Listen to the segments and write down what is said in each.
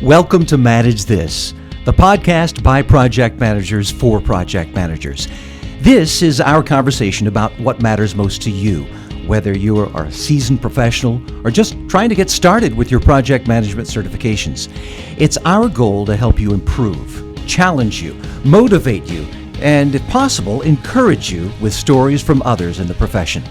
Welcome to Manage This, the podcast by project managers for project managers. This is our conversation about what matters most to you, whether you are a seasoned professional or just trying to get started with your project management certifications. It's our goal to help you improve, challenge you, motivate you, and if possible, encourage you with stories from others in the profession.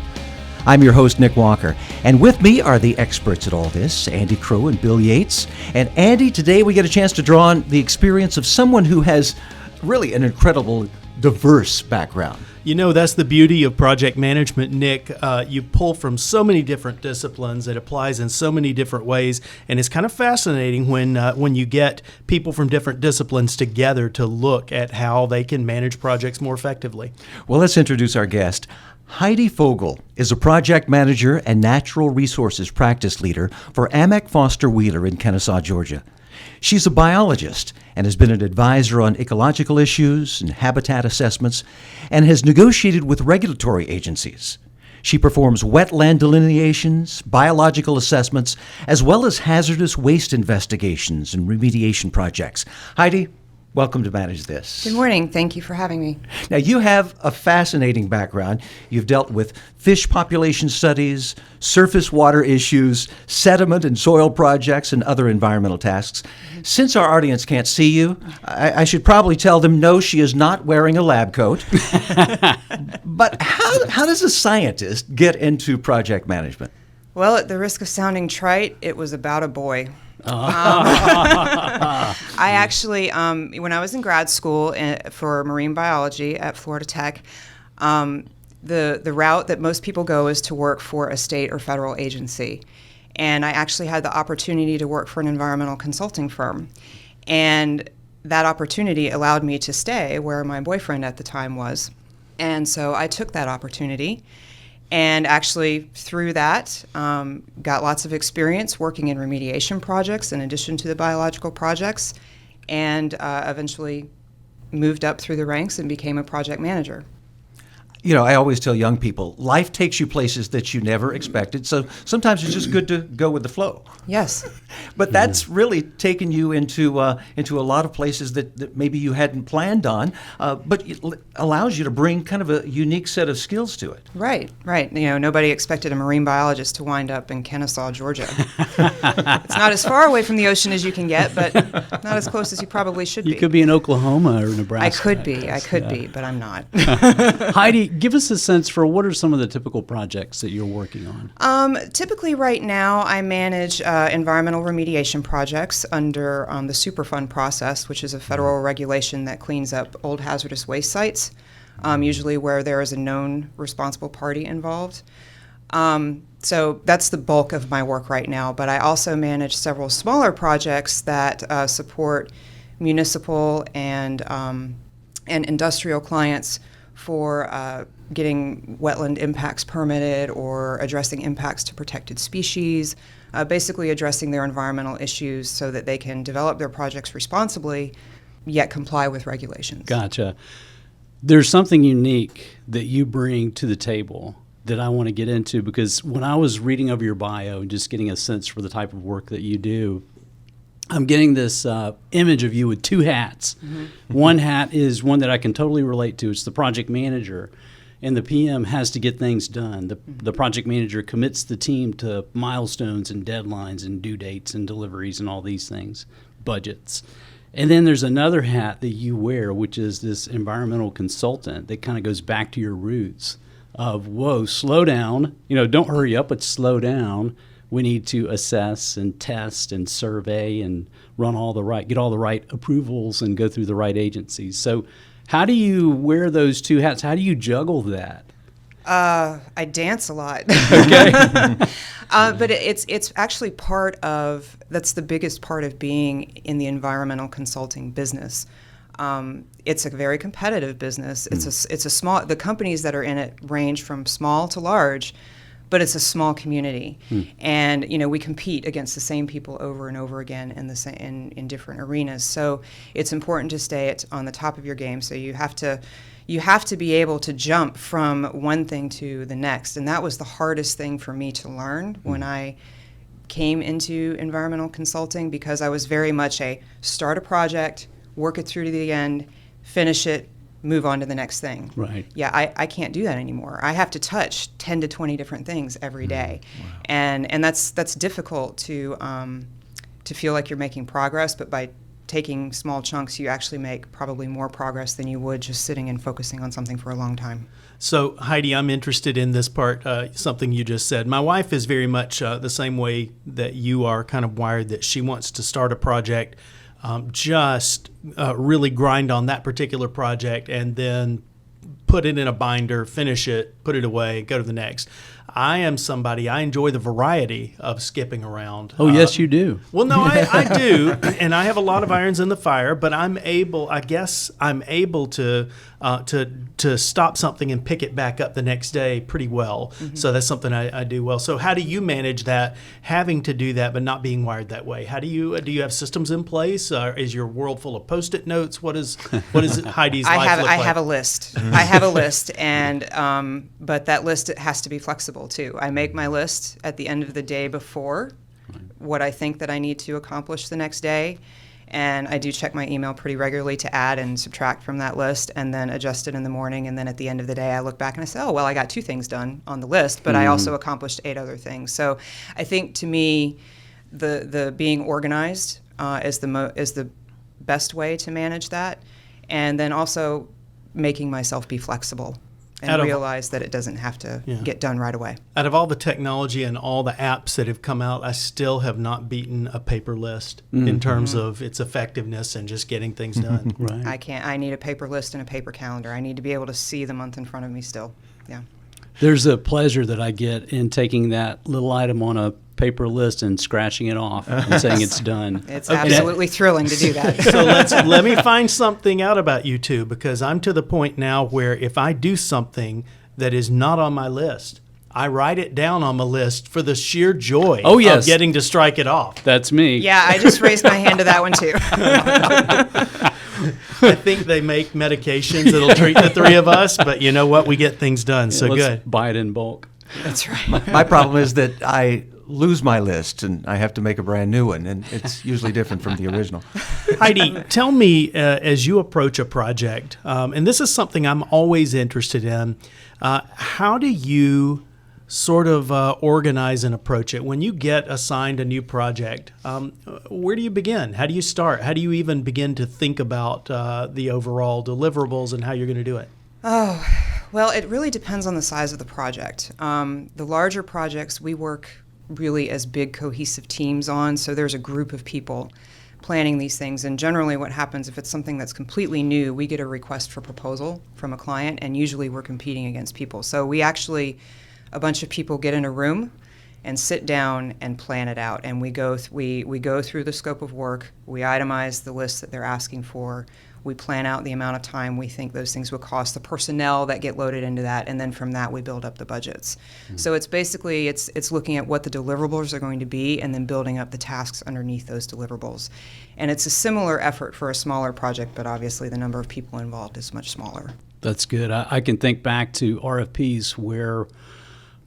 I'm your host, Nick Walker, and with me are the experts at all this, Andy Crowe and Bill Yates. And Andy, today we get a chance to draw on the experience of someone who has really an incredible, diverse background. You know, that's the beauty of project management, Nick. You pull from so many different disciplines. It applies in so many different ways. And it's kind of fascinating when you get people from different disciplines together to look at how they can manage projects more effectively. Well, let's introduce our guest. Heidi Fogell is a project manager and natural resources practice leader for Amec Foster Wheeler in Kennesaw, Georgia. She's a biologist and has been an advisor on ecological issues and habitat assessments and has negotiated with regulatory agencies. She performs wetland delineations, biological assessments, as well as hazardous waste investigations and remediation projects. Heidi, welcome to Manage This. Good morning. Thank you for having me. Now, you have a fascinating background. You've dealt with fish population studies, surface water issues, sediment and soil projects, and other environmental tasks. Since our audience can't see you, I should probably tell them, no, she is not wearing a lab coat. But how does a scientist get into project management? Well, at the risk of sounding trite, it was about a boy. I actually, when I was in grad school for marine biology at Florida Tech, the route that most people go is to work for a state or federal agency. And I actually had the opportunity to work for an environmental consulting firm. And that opportunity allowed me to stay where my boyfriend at the time was. And so I took that opportunity. And actually, through that, got lots of experience working in remediation projects in addition to the biological projects, and eventually moved up through the ranks and became a project manager. You know, I always tell young people, life takes you places that you never expected, so sometimes it's just good to go with the flow. Yes. But that's really taken you into a lot of places that maybe you hadn't planned on, but it allows you to bring kind of a unique set of skills to it. Right. You know, nobody expected a marine biologist to wind up in Kennesaw, Georgia. It's not as far away from the ocean as you can get, but not as close as you probably should be. You could be in Oklahoma or Nebraska. I could be, but I'm not. Heidi, give us a sense for what are some of the typical projects that you're working on? Typically right now I manage environmental remediation projects under the Superfund process, which is a federal regulation that cleans up old hazardous waste sites, usually where there is a known responsible party involved. So that's the bulk of my work right now, but I also manage several smaller projects that support municipal and industrial clients for getting wetland impacts permitted or addressing impacts to protected species, basically addressing their environmental issues so that they can develop their projects responsibly, yet comply with regulations. Gotcha. There's something unique that you bring to the table that I want to get into, because when I was reading over your bio and just getting a sense for the type of work that you do, I'm getting this image of you with two hats. Mm-hmm. One hat is one that I can totally relate to. It's the project manager, and the PM has to get things done. The project manager commits the team to milestones and deadlines and due dates and deliveries and all these things, budgets. And then there's another hat that you wear, which is this environmental consultant that kind of goes back to your roots of, whoa, slow down. You know, don't hurry up, but slow down. We need to assess and test and survey and get all the right approvals and go through the right agencies. So how do you wear those two hats? How do you juggle that? I dance a lot. Okay. But it's actually that's the biggest part of being in the environmental consulting business. It's a very competitive business. The companies that are in it range from small to large, but it's a small community, and you know we compete against the same people over and over again in different arenas. So it's important to stay on the top of your game. So you have to be able to jump from one thing to the next, and that was the hardest thing for me to learn when I came into environmental consulting because I was very much a start a project, work it through to the end, finish it, move on to the next thing. Right. Yeah, I can't do that anymore. I have to touch 10 to 20 different things every day. Wow. And that's difficult to feel like you're making progress, but by taking small chunks, you actually make probably more progress than you would just sitting and focusing on something for a long time. So, Heidi, I'm interested in this part, something you just said. My wife is very much the same way that you are kind of wired, that she wants to start a project, just really grind on that particular project and then put it in a binder, finish it, put it away, go to the next. I am somebody, I enjoy the variety of skipping around. Oh, yes, you do. Well, no, I do, and I have a lot of irons in the fire, but I'm able to stop something and pick it back up the next day pretty well. Mm-hmm. So that's something I do well. So how do you manage that, having to do that but not being wired that way? How do you have systems in place? Is your world full of Post-it notes? What is Heidi's life look like? I have a list. I have a list, and but that list has to be flexible too. I make my list at the end of the day before what I think that I need to accomplish the next day. And I do check my email pretty regularly to add and subtract from that list and then adjust it in the morning. And then at the end of the day, I look back and I say, oh, well, I got 2 things done on the list, but I also accomplished 8 other things. So I think to me, the being organized is the best way to manage that. And then also making myself be flexible and realize that it doesn't have to get done right away. Out of all the technology and all the apps that have come out, I still have not beaten a paper list in terms of its effectiveness and just getting things done. Right. I can't. I need a paper list and a paper calendar. I need to be able to see the month in front of me still. Yeah. There's a pleasure that I get in taking that little item on a paper list and scratching it off and saying it's done. It's absolutely thrilling to do that. So let me find something out about you two, because I'm to the point now where if I do something that is not on my list, I write it down on my list for the sheer joy of getting to strike it off. That's me. Yeah, I just raised my hand to that one too. I think they make medications that'll treat the 3 of us, but you know what? We get things done, so Let's good. buy it in bulk. That's right. My problem is that I lose my list and I have to make a brand new one, and it's usually different from the original. Heidi, tell me, as you approach a project, and this is something I'm always interested in, how do you sort of organize and approach it? When you get assigned a new project, where do you begin? How do you start? How do you even begin to think about the overall deliverables and how you're going to do it? Oh, well, it really depends on the size of the project. The larger projects we work really as big cohesive teams on, so there's a group of people planning these things. And generally what happens if it's something that's completely new, we get a request for proposal from a client, and usually we're competing against people. So we actually, a bunch of people get in a room and sit down and plan it out. And we go through the scope of work, we itemize the list that they're asking for, we plan out the amount of time we think those things would cost, the personnel that get loaded into that, and then from that we build up the budgets. Mm-hmm. So it's basically, it's looking at what the deliverables are going to be and then building up the tasks underneath those deliverables. And it's a similar effort for a smaller project, but obviously the number of people involved is much smaller. That's good. I can think back to RFPs where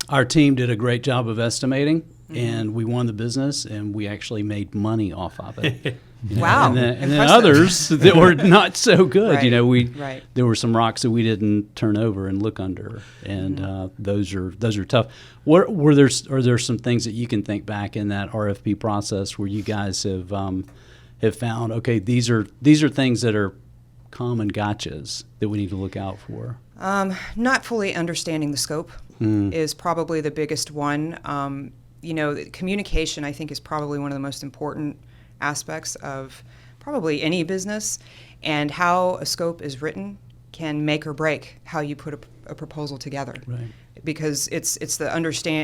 our team did a great job of estimating, and we won the business, and we actually made money off of it. Wow. And then others that were not so good. Right. You know, Right. there were some rocks that we didn't turn over and look under, and those are tough. Are there some things that you can think back in that RFP process where you guys have found, okay, these are things that are common gotchas that we need to look out for? Not fully understanding the scope is probably the biggest one. Communication, I think, is probably one of the most important aspects of probably any business, and how a scope is written can make or break how you put a proposal together. Right. Because it's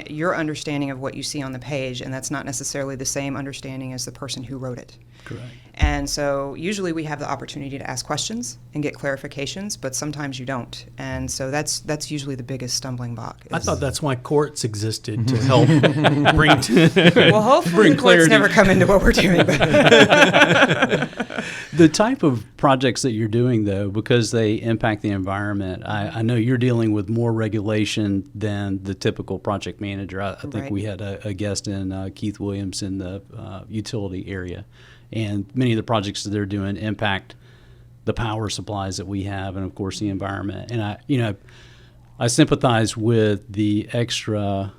your understanding of what you see on the page, and that's not necessarily the same understanding as the person who wrote it. Correct. And so usually we have the opportunity to ask questions and get clarifications, but sometimes you don't. And so that's usually the biggest stumbling block. I thought that's why courts existed, to help bring well, hopefully the courts never come into what we're doing. The type of projects that you're doing, though, because they impact the environment, I know you're dealing dealing with more regulation than the typical project manager. I think Right. we had a guest in Keith Williams in the utility area, and many of the projects that they're doing impact the power supplies that we have, and of course the environment. And I sympathize with the extra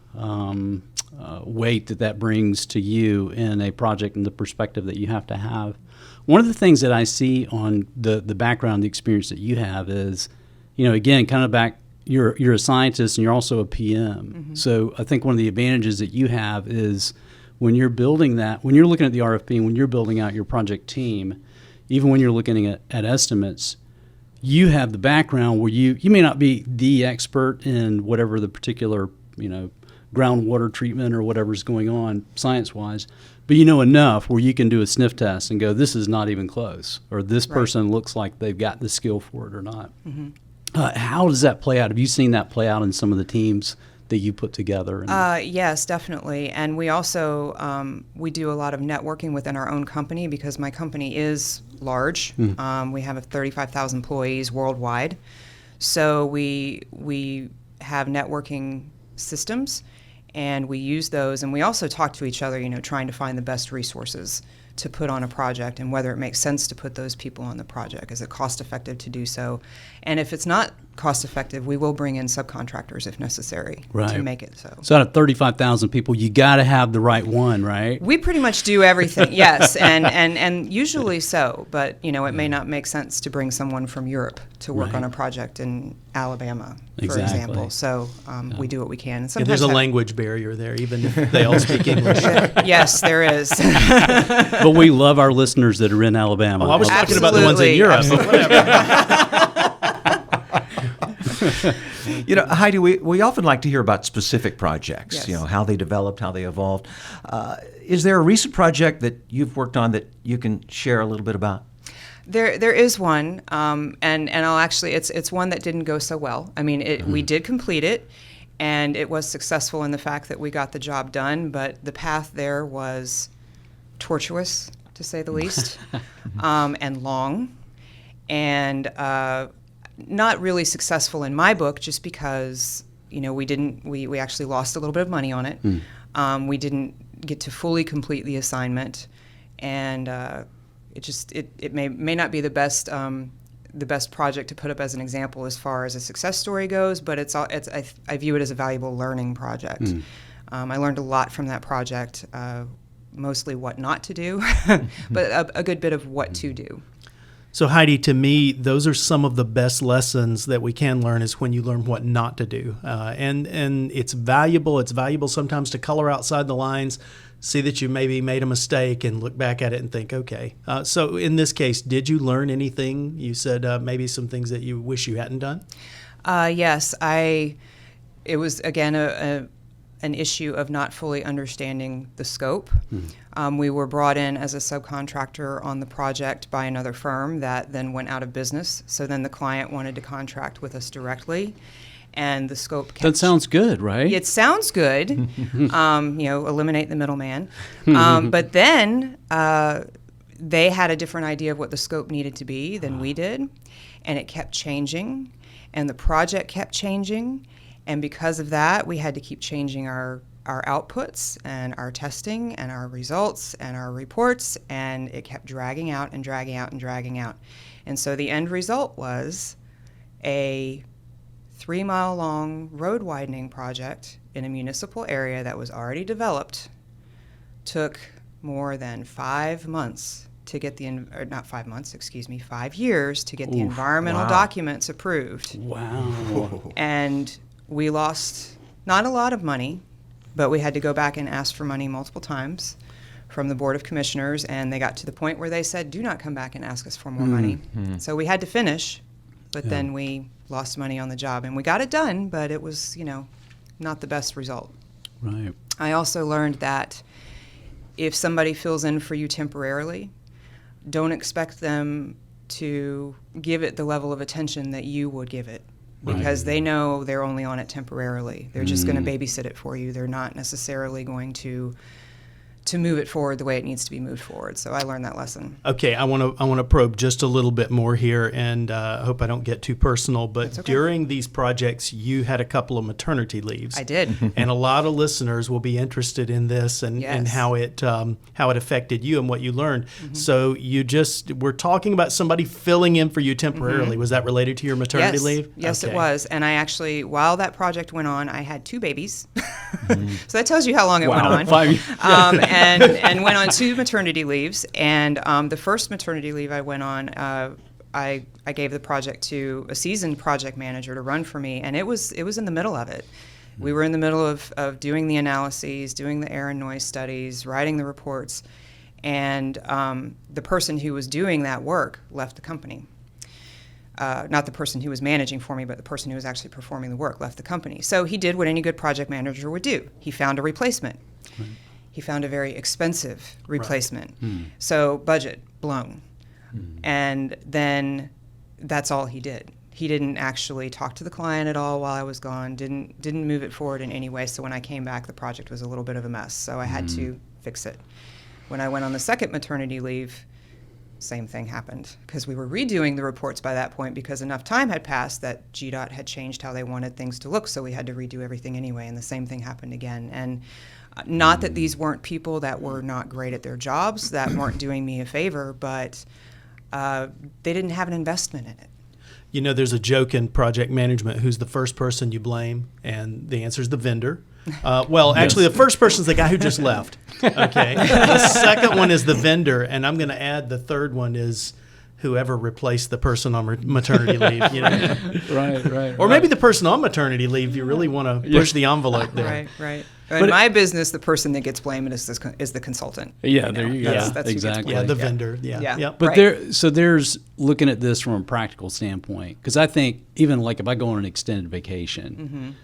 weight that brings to you in a project and the perspective that you have to have. One of the things that I see on the background, the experience that you have is, again, kind of back, you're a scientist and you're also a PM. Mm-hmm. So I think one of the advantages that you have is when you're building that, when you're looking at the RFP, when you're building out your project team, even when you're looking at estimates, you have the background where you may not be the expert in whatever the particular, groundwater treatment or whatever's going on science-wise, but you know enough where you can do a sniff test and go, this is not even close, or this Right. person looks like they've got the skill for it or not. Mm-hmm. How does that play out? Have you seen that play out in some of the teams that you put together? Yes, definitely. And we also we do a lot of networking within our own company because my company is large. We have 35,000 employees worldwide. So we have networking systems, and we use those. And we also talk to each other, trying to find the best resources to put on a project and whether it makes sense to put those people on the project. Is it cost effective to do so? And if it's not cost effective, we will bring in subcontractors if necessary to Right. make it so. So out of 35,000 people, you got to have the right one, right? We pretty much do everything, yes, and usually so. But it may not make sense to bring someone from Europe to work Right. on a project in Alabama, for Exactly. example. So we do what we can. And Yeah, sometimes there's a have- language barrier there, even if they all speak English. Yes, there is. But we love our listeners that are in Alabama. Oh, I was talking about the ones in Absolutely, Europe, but whatever. Heidi, we often like to hear about specific projects, Yes. how they developed, how they evolved. Is there a recent project that you've worked on that you can share a little bit about? There is one, and I'll actually, it's one that didn't go so well. I mean, we did complete it, and it was successful in the fact that we got the job done, but the path there was tortuous, to say the least, and long, and not really successful in my book, just because we actually lost a little bit of money on it. We didn't get to fully complete the assignment, and it may not be the best project to put up as an example as far as a success story goes, but I view it as a valuable learning project. I learned a lot from that project, mostly what not to do, but a good bit of what to do. So Heidi, to me, those are some of the best lessons that we can learn is when you learn what not to do. And it's valuable. It's valuable sometimes to color outside the lines, see that you maybe made a mistake and look back at it and think, okay. So in this case, did you learn anything? You said maybe some things that you wish you hadn't done? Yes, it was, again, an issue of not fully understanding the scope. We were brought in as a subcontractor on the project by another firm that then went out of business. So then the client wanted to contract with us directly, and the scope kept... That sounds good, right? It sounds good, eliminate the middleman. But then they had a different idea of what the scope needed to be than we did, and it kept changing, and the project kept changing. And because of that, we had to keep changing our outputs and our testing and our results and our reports, and it kept dragging out and dragging out and dragging out. And so the end result was a 3-mile-long road widening project in a municipal area that was already developed. Took more than 5 months to get 5 years to get the environmental wow. documents approved. Wow. And we lost not a lot of money, but we had to go back and ask for money multiple times from the Board of Commissioners, and they got to the point where they said, do not come back and ask us for more money. So we had to finish, but then we lost money on the job. And we got it done, but it was, not the best result. Right. I also learned that if somebody fills in for you temporarily, don't expect them to give it the level of attention that you would give it. Because they know they're only on it temporarily. They're just going to babysit it for you. They're not necessarily going to to move it forward the way it needs to be moved forward. So I learned that lesson. Okay, I want to probe just a little bit more here, and I hope I don't get too personal. But okay. During these projects, you had a couple of maternity leaves. I did. And a lot of listeners will be interested in this and Yes. how it affected you and what you learned. So we're talking about somebody filling in for you temporarily. Was that related to your maternity leave? Yes, Okay. it was. And I actually, while that project went on, I had 2 babies. So that tells you how long it went on. 5 years. And went on 2 maternity leaves. And the first maternity leave I went on, I gave the project to a seasoned project manager to run for me, and it was in the middle of it. We were in the middle of doing the analyses, doing the air and noise studies, writing the reports, and the person who was doing that work left the company. Not the person who was managing for me, but the person who was actually performing the work left the company. So he did what any good project manager would do. He found a replacement. Right. He found a very expensive replacement. Right. So budget blown. And then that's all he did. He didn't actually talk to the client at all while I was gone, didn't move it forward in any way. So when I came back, the project was a little bit of a mess. So I had to fix it. When I went on the second maternity leave, same thing happened, because we were redoing the reports by that point because enough time had passed that GDOT had changed how they wanted things to look, so we had to redo everything anyway, and the same thing happened again. And not that these weren't people that were not great at their jobs, that weren't doing me a favor, but they didn't have an investment in it. You know, there's a joke in project management, who's the first person you blame? And the answer is the vendor. Actually, the first person is the guy who just left. Okay. The second one is the vendor, and I'm going to add the third one is whoever replaced the person on maternity leave. You know? Right. Or maybe the person on maternity leave. You really want to push the envelope there. Right. In my business, the person that gets blamed is the consultant. Yeah, there you go. That's exactly. Yeah, the vendor. Yeah. Yep. But Right. there's looking at this from a practical standpoint, because I think even like if I go on an extended vacation,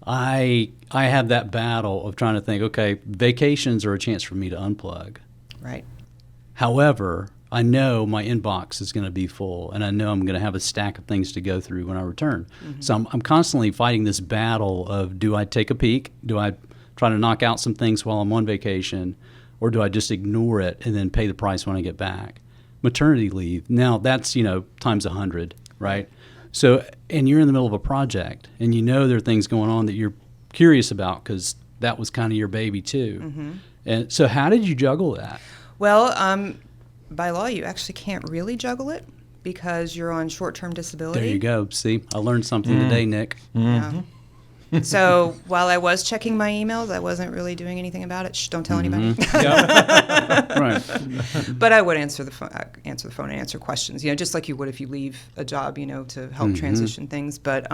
I have that battle of trying to think, okay, vacations are a chance for me to unplug. Right. However, I know my inbox is going to be full, and I know I'm going to have a stack of things to go through when I return. So I'm constantly fighting this battle of, do I take a peek? Do I try to knock out some things while I'm on vacation, or do I just ignore it and then pay the price when I get back? Maternity leave, now that's, times 100, right? So, and you're in the middle of a project, and there are things going on that you're curious about because that was kind of your baby too. And so how did you juggle that? Well, by law, you actually can't really juggle it because you're on short-term disability. There you go. See, I learned something today, Nick. Yeah. So while I was checking my emails, I wasn't really doing anything about it. Shh, don't tell anybody. Right. But I would answer the phone and answer questions. Just like you would if you leave a job, to help transition things. But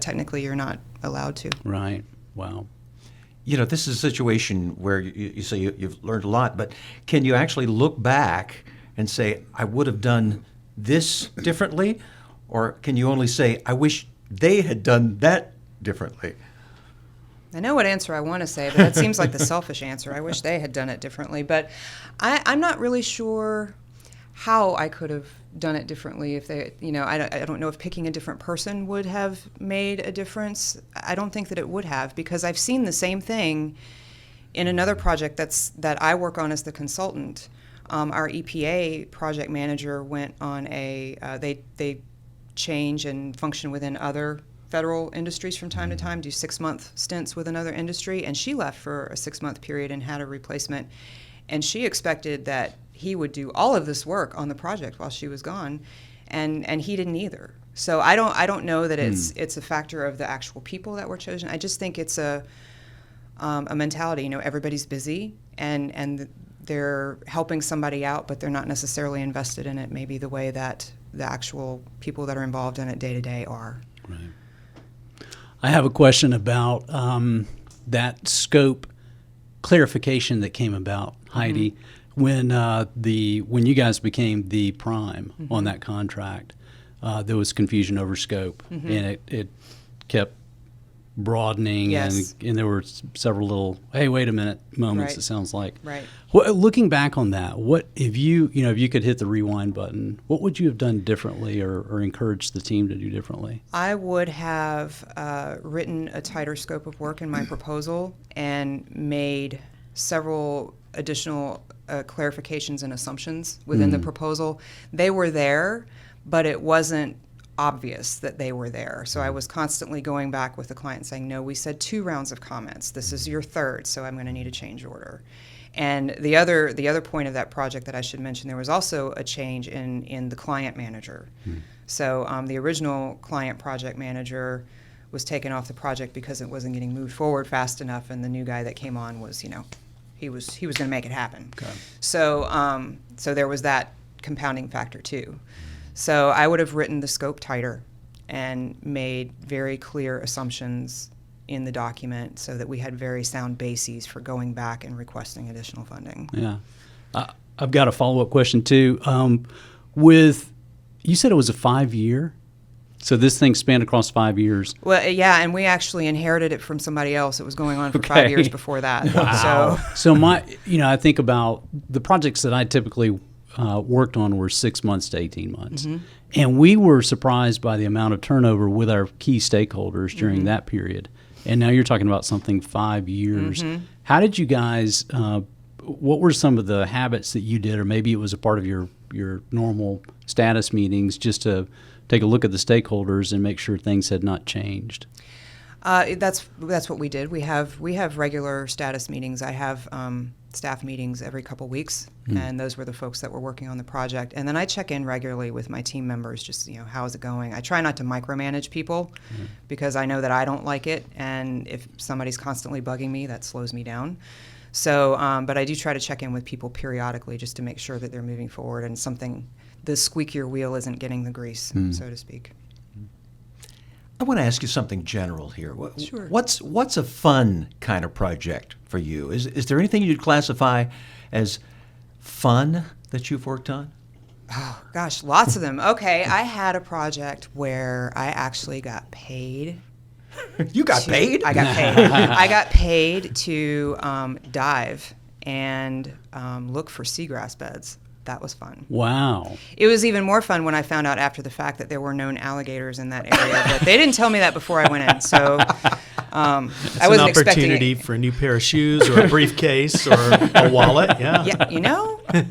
technically, you're not allowed to. Right. Wow. This is a situation where you say you've learned a lot, but can you actually look back and say, I would have done this differently? Or can you only say, I wish they had done that differently? I know what answer I want to say, but that seems like the selfish answer. I wish they had done it differently. But I'm not really sure how I could have done it differently if they, I don't know if picking a different person would have made a difference. I don't think that it would have, because I've seen the same thing in another project that I work on as the consultant. Our EPA project manager went on they change and function within other federal industries from time to time, do 6-month stints with another industry, and she left for a 6-month period and had a replacement. And she expected that he would do all of this work on the project while she was gone, and he didn't either. So I don't know that it's a factor of the actual people that were chosen. I just think it's a mentality. Everybody's busy and they're helping somebody out, but they're not necessarily invested in it maybe the way that the actual people that are involved in it day to day are. Right. I have a question about that scope clarification that came about, Heidi, when you guys became the prime on that contract. There was confusion over scope, and it kept broadening, Yes. and there were several little, hey, wait a minute moments, Right. it sounds like. Right. Well, looking back on that, what if you could hit the rewind button, what would you have done differently or encouraged the team to do differently? I would have written a tighter scope of work in my proposal and made several additional clarifications and assumptions within the proposal. They were there, but it wasn't obvious that they were there. So I was constantly going back with the client saying, no, we said 2 rounds of comments. This is your 3rd, so I'm going to need a change order. And the other point of that project that I should mention, there was also a change in the client manager. So the original client project manager was taken off the project because it wasn't getting moved forward fast enough, and the new guy that came on was, he was going to make it happen. Okay. So so there was that compounding factor too. So I would have written the scope tighter and made very clear assumptions in the document so that we had very sound bases for going back and requesting additional funding. Yeah. I've got a follow-up question too. You said it was a 5-year? So this thing spanned across 5 years. Well, yeah, and we actually inherited it from somebody else. It was going on for 5 years before that. Wow. So I think about the projects that I typically worked on were 6 months to 18 months. And we were surprised by the amount of turnover with our key stakeholders during that period. And now you're talking about something 5 years. How did you guys, what were some of the habits that you did, or maybe it was a part of your normal status meetings, just to take a look at the stakeholders and make sure things had not changed? That's what we did. We have regular status meetings. I have staff meetings every couple weeks, and those were the folks that were working on the project. And then I check in regularly with my team members, just how is it going. I try not to micromanage people because I know that I don't like it, and if somebody's constantly bugging me, that slows me down. So, but I do try to check in with people periodically just to make sure that they're moving forward and the squeakier wheel isn't getting the grease, so to speak. I want to ask you something general here. Sure. What's a fun kind of project for you? Is there anything you'd classify as fun that you've worked on? Oh, gosh, lots of them. Okay, I had a project where I actually got paid. You got paid? I got paid. I got paid to dive and look for seagrass beds. That was fun. Wow. It was even more fun when I found out after the fact that there were known alligators in that area, but they didn't tell me that before I went in. So I wasn't expecting an opportunity for a new pair of shoes or a briefcase or a wallet. Yeah. I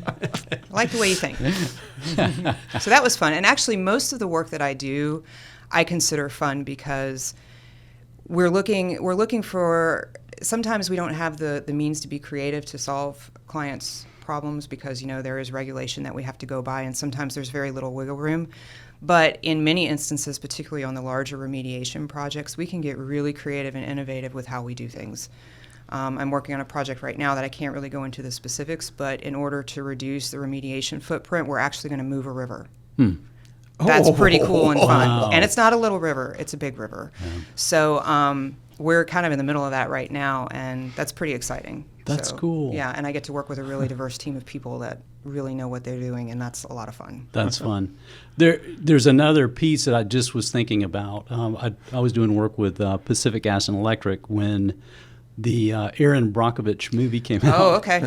like the way you think. So that was fun. And actually, most of the work that I do, I consider fun because we're looking for. Sometimes we don't have the means to be creative to solve clients' problems because there is regulation that we have to go by, and sometimes there's very little wiggle room. But in many instances, particularly on the larger remediation projects, we can get really creative and innovative with how we do things. I'm working on a project right now that I can't really go into the specifics, but in order to reduce the remediation footprint, we're actually going to move a river. That's pretty cool and fun. Wow. And it's not a little river, it's a big river. Yeah. So we're kind of in the middle of that right now, and that's pretty exciting. That's cool. Yeah, and I get to work with a really diverse team of people that really know what they're doing, and that's a lot of fun. That's fun. There's another piece that I just was thinking about. I was doing work with Pacific Gas and Electric when the Aaron Brockovich movie came out. Oh, okay.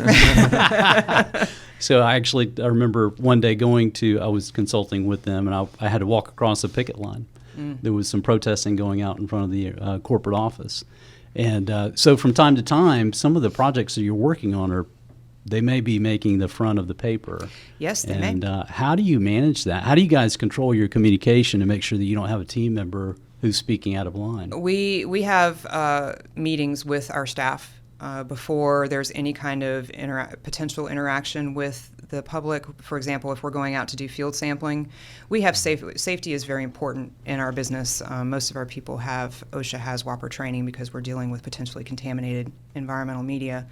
So I remember one day I was consulting with them, and I had to walk across a picket line. There was some protesting going out in front of the corporate office. And so from time to time, some of the projects that you're working on they may be making the front of the paper. Yes, they may. And how do you manage that? How do you guys control your communication to make sure that you don't have a team member who's speaking out of line? We have meetings with our staff before there's any kind of potential interaction with the public. For example, if we're going out to do field sampling, we have safety is very important in our business. Most of our people have OSHA HAZWOPER training because we're dealing with potentially contaminated environmental media.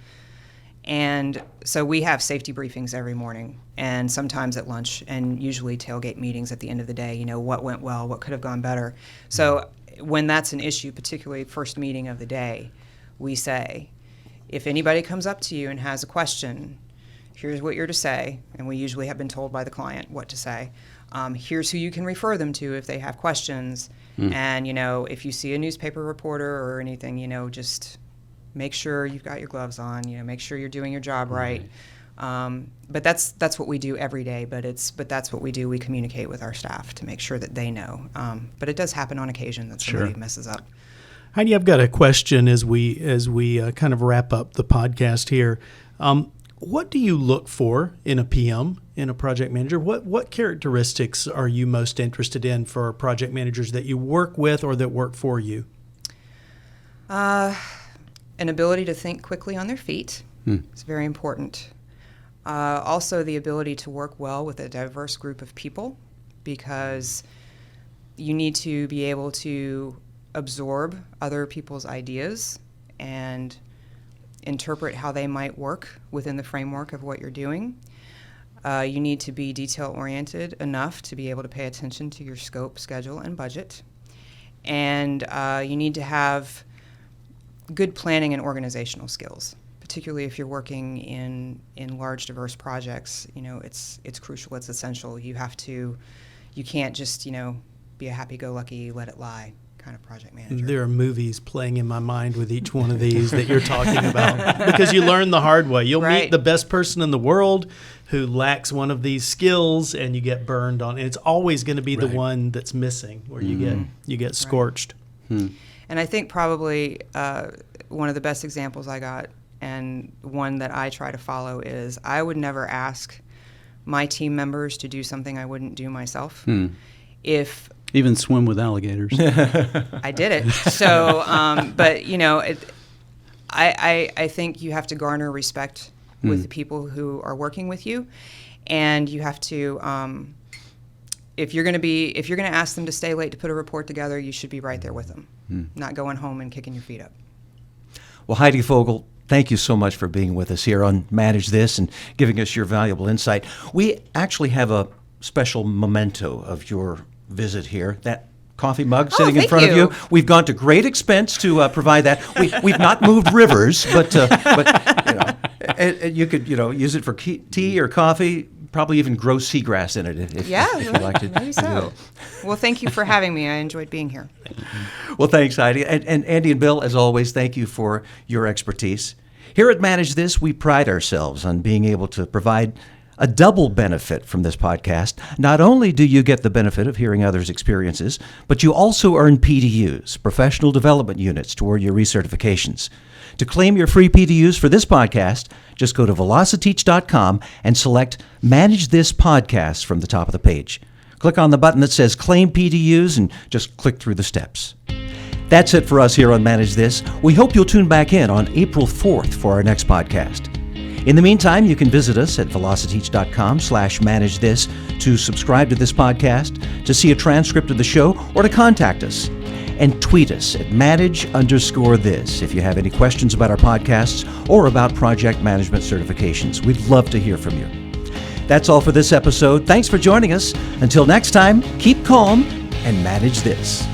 And so we have safety briefings every morning and sometimes at lunch and usually tailgate meetings at the end of the day, what went well, what could have gone better. So when that's an issue, particularly first meeting of the day, we say, if anybody comes up to you and has a question, here's what you're to say, and we usually have been told by the client what to say. Here's who you can refer them to if they have questions. And, if you see a newspaper reporter or anything, just make sure you've got your gloves on, make sure you're doing your job right. But that's what we do every day, but that's what we do. We communicate with our staff to make sure that they know. But it does happen on occasion that somebody messes up. Heidi, I've got a question as we kind of wrap up the podcast here. What do you look for in a PM, in a project manager? What characteristics are you most interested in for project managers that you work with or that work for you? An ability to think quickly on their feet is very important. Also, the ability to work well with a diverse group of people, because you need to be able to absorb other people's ideas and interpret how they might work within the framework of what you're doing. You need to be detail-oriented enough to be able to pay attention to your scope, schedule, and budget. And you need to have good planning and organizational skills, particularly if you're working in large, diverse projects. It's crucial, it's essential. You can't just, be a happy-go-lucky, let it lie kind of project manager. There are movies playing in my mind with each one of these that you're talking about, because you learn the hard way. You'll meet the best person in the world who lacks one of these skills, and you get burned on. And it's always going to be the one that's missing, where you get scorched. And I think probably one of the best examples I got, and one that I try to follow, is I would never ask my team members to do something I wouldn't do myself. If even swim with alligators. I did it. So, but I think you have to garner respect with the people who are working with you, and you have to, if you're going to ask them to stay late to put a report together, you should be right there with them, not going home and kicking your feet up. Well, Heidi Fogell, thank you so much for being with us here on Manage This and giving us your valuable insight. We actually have a special memento of your visit here, that coffee mug sitting in front of you. We've gone to great expense to provide that. We've not moved rivers, but you could use it for tea or coffee. Probably even grow seagrass in it if you like to. Maybe so. Well, thank you for having me. I enjoyed being here. Well, thanks, Heidi. And Andy and Bill, as always, thank you for your expertise. Here at Manage This, we pride ourselves on being able to provide a double benefit from this podcast. Not only do you get the benefit of hearing others' experiences, but you also earn PDUs, professional development units, toward your recertifications. To claim your free PDUs for this podcast, just go to velociteach.com and select Manage This Podcast from the top of the page. Click on the button that says Claim PDUs and just click through the steps. That's it for us here on Manage This. We hope you'll tune back in on April 4th for our next podcast. In the meantime, you can visit us at velociteach.com/manage this to subscribe to this podcast, to see a transcript of the show, or to contact us. And tweet us at manage_this if you have any questions about our podcasts or about project management certifications. We'd love to hear from you. That's all for this episode. Thanks for joining us. Until next time, keep calm and manage this.